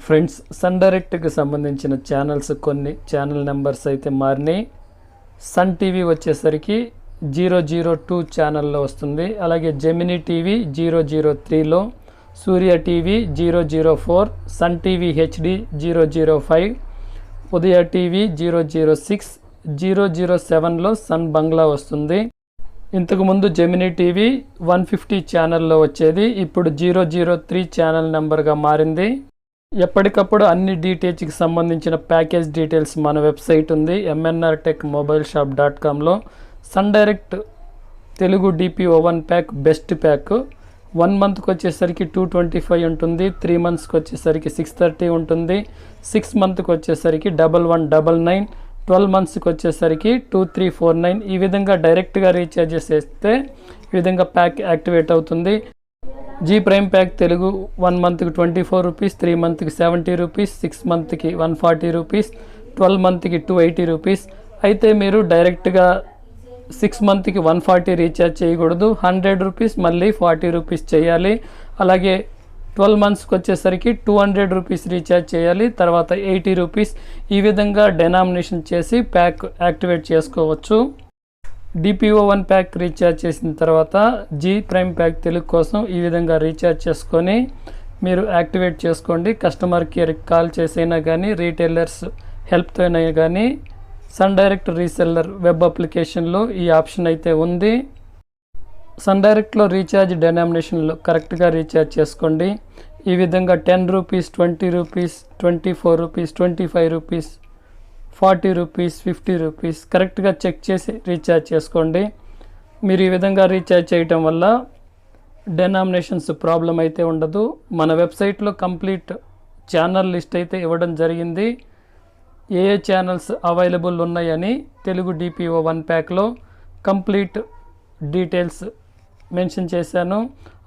Friends, sun డైరెక్ట్కి సంబంధించిన channels కొన్ని channel numbers అయితే మారినాయి. సన్ టీవీ వచ్చేసరికి 002 ఛానల్లో వస్తుంది. అలాగే జెమినీ టీవీ 003లో, సూర్య టీవీ 004, సన్ టీవీ హెచ్డి 005, ఉదయ టీవీ 006, 007లో సన్ బంగ్లా వస్తుంది. ఇంతకుముందు జెమినీ టీవీ 150 ఛానల్లో వచ్చేది, ఇప్పుడు 003 ఛానల్ నెంబర్గా మారింది. ఎప్పటికప్పుడు అన్ని DTHకి సంబంధించిన ప్యాకేజ్ డీటెయిల్స్ మన వెబ్సైట్ ఉంది mnrtechmobileshop.comలో. Sun direct Telugu DPO1 pack best pack 1 మంత్కి వచ్చేసరికి 225 ఉంటుంది, 3 మంత్స్కి వచ్చేసరికి 630 ఉంటుంది, 6 మంత్కి వచ్చేసరికి 1199, 12 మంత్స్కి వచ్చేసరికి 2349. ఈ విధంగా డైరెక్ట్గా రీఛార్జ్ చేస్తే ఈ విధంగా ప్యాక్ యాక్టివేట్ అవుతుంది. జీ ప్రైమ్ ప్యాక్ తెలుగు 1 మంత్కి 24 రూపీస్, 3 మంత్కి 70 రూపీస్, 6 మంత్కి 140 రూపీస్, 12 మంత్కి 280 రూపీస్. అయితే మీరు డైరెక్ట్గా 6 మంత్కి 140 రీఛార్జ్ చేయకూడదు, 100 రూపీస్ మళ్ళీ 40 రూపీస్ చేయాలి. అలాగే 12 మంత్స్కి వచ్చేసరికి 200 రూపీస్ రీఛార్జ్ చేయాలి, తర్వాత 80 రూపీస్. ఈ విధంగా డెనామినేషన్ చేసి ప్యాక్ యాక్టివేట్ చేసుకోవచ్చు. DPO1 ప్యాక్ రీఛార్జ్ చేసిన తర్వాత జీ ప్రైమ్ ప్యాక్ తెలుగు కోసం ఈ విధంగా రీఛార్జ్ చేసుకొని మీరు యాక్టివేట్ చేసుకోండి. కస్టమర్ కేర్కి కాల్ చేసైనా కానీ, రీటైలర్స్ హెల్ప్తో అయినా కానీ సన్ డైరెక్ట్ రీసెల్లర్ వెబ్ అప్లికేషన్లో ఈ ఆప్షన్ అయితే ఉంది. సన్ డైరెక్ట్లో రీఛార్జ్ డెనామినేషన్లో కరెక్ట్గా రీఛార్జ్ చేసుకోండి. ఈ విధంగా 10 rupees, 20 rupees, 24 rupees, 25 rupees, 40 rupees, 50 rupees కరెక్ట్గా చెక్ చేసి రీఛార్జ్ చేసుకోండి. మీరు ఈ విధంగా రీఛార్జ్ చేయటం వల్ల డెనామినేషన్స్ ప్రాబ్లం అయితే ఉండదు. మన వెబ్సైట్లో కంప్లీట్ ఛానల్ లిస్ట్ అయితే ఇవ్వడం జరిగింది. ఏ ఛానల్స్ అవైలబుల్ ఉన్నాయని తెలుగు DPO1 ప్యాక్లో కంప్లీట్ డీటెయిల్స్ మెన్షన్ చేశాను.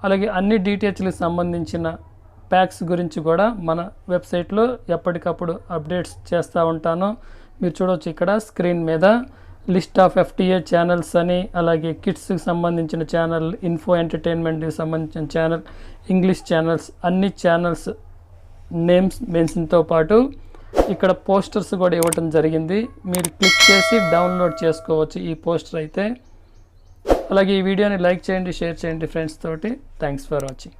అలాగే అన్ని DTHలకు సంబంధించిన ప్యాక్స్ గురించి కూడా మన వెబ్సైట్లో ఎప్పటికప్పుడు అప్డేట్స్ చేస్తూ ఉంటాను. మీరు చూడవచ్చు ఇక్కడ స్క్రీన్ మీద లిస్ట్ ఆఫ్ FTA ఛానల్స్ అని, అలాగే కిడ్స్కి సంబంధించిన ఛానల్, ఇన్ఫో ఎంటర్టైన్మెంట్కి సంబంధించిన ఛానల్, ఇంగ్లీష్ ఛానల్స్, అన్ని ఛానల్స్ నేమ్స్ మెన్షన్తో పాటు ఇక్కడ పోస్టర్స్ కూడా ఇవ్వటం జరిగింది. మీరు క్లిక్ చేసి డౌన్లోడ్ చేసుకోవచ్చు ఈ పోస్టర్ అయితే. అలాగే ఈ వీడియోని లైక్ చేయండి, షేర్ చేయండి ఫ్రెండ్స్ తోటి. Thanks for watching.